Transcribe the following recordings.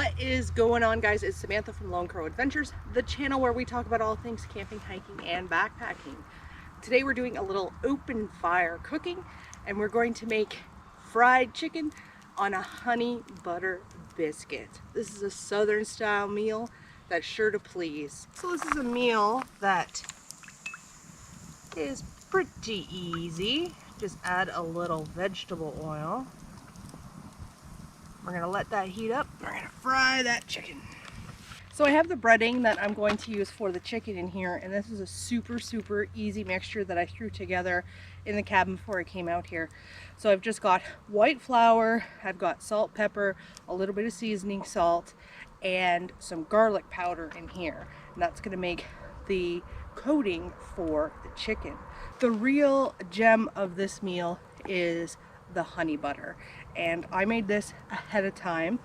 What is going on, guys? It's Samantha from Lone Crow Adventures, the channel where we talk about all things camping, hiking, and backpacking. Today we're doing a little open fire cooking, and we're going to make fried chicken on a honey butter biscuit. This is a southern style meal that's sure to please. So this is a meal that is pretty easy. Just add a little vegetable oil. We're gonna let that heat up. We're gonna fry that chicken. So I have the breading that I'm going to use for the chicken in here, and this is a super easy mixture that I threw together in the cabin before I came out here. So I've just got white flour, I've got salt, pepper, a little bit of seasoning salt, and some garlic powder in here. And that's gonna make the coating for the chicken. The real gem of this meal is the honey butter, and I made this ahead of time.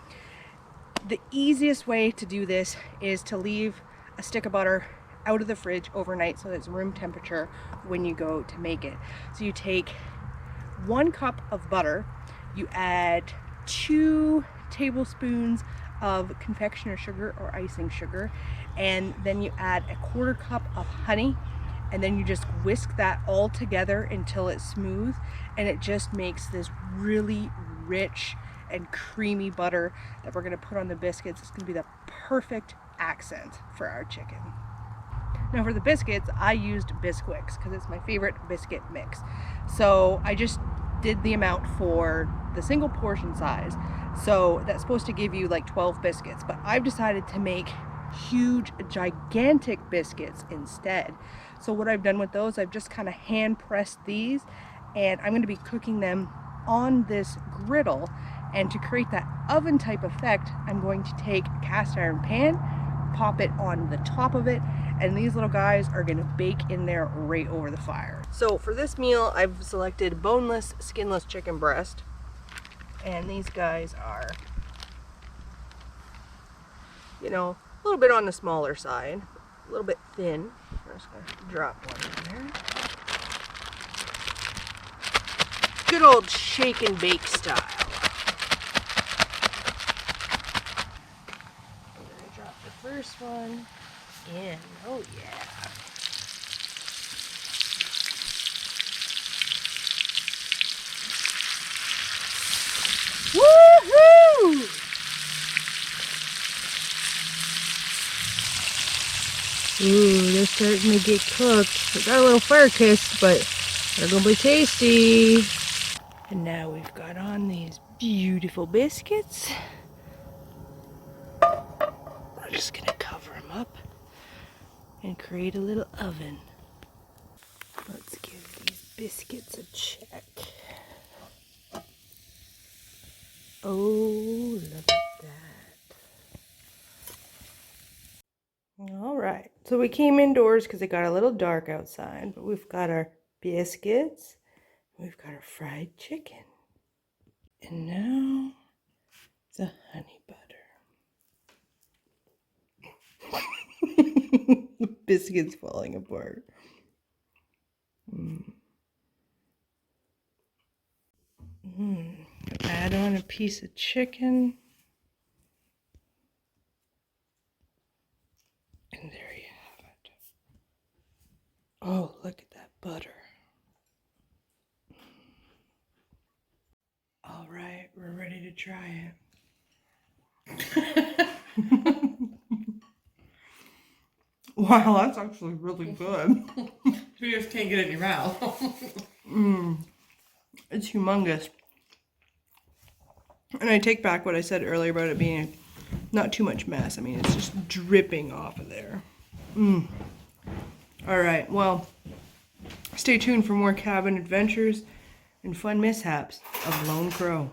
The easiest way to do this is to leave a stick of butter out of the fridge overnight so that it's room temperature when you go to make it. So you take 1 cup of butter, you add 2 tablespoons of confectioner sugar or icing sugar, and then you add a 1/4 cup of honey, and then you just whisk that all together until it's smooth, and it just makes this really rich and creamy butter that we're gonna put on the biscuits. It's gonna be the perfect accent for our chicken. Now for the biscuits, I used BISCUITS because it's my favorite biscuit mix. So I just did the amount for the single portion size. So that's supposed to give you like 12 biscuits, but I've decided to make huge, gigantic biscuits instead. So what I've done with those, I've just kind of hand pressed these, and I'm going to be cooking them on this griddle. And to create that oven type effect, I'm going to take a cast iron pan, pop it on the top of it, and these little guys are going to bake in there right over the fire. So for this meal, I've selected boneless, skinless chicken breast, and these guys are, you know, a little bit on the smaller side, a little bit thin. I'm just going to drop one in there. Good old shake and bake style. I'm going to drop the first one in. Oh yeah. Woohoo! Ooh, they're starting to get cooked. It got a little fire kissed, but they're gonna be tasty. And now we've got on these beautiful biscuits. We're just gonna cover them up and create a little oven. Let's give these biscuits a check. Oh, look at that. All right, so we came indoors because it got a little dark outside, but we've got our biscuits, we've got our fried chicken, and now the honey butter. The biscuit's falling apart. Add on a piece of chicken. And there you have it. Oh, look at that butter. All right, we're ready to try it. Wow, that's actually really good. You just can't get it in your mouth. It's humongous. And I take back what I said earlier about it being not too much mess. I mean, it's just dripping off of there. All right, well, stay tuned for more cabin adventures and fun mishaps of Lone Crow.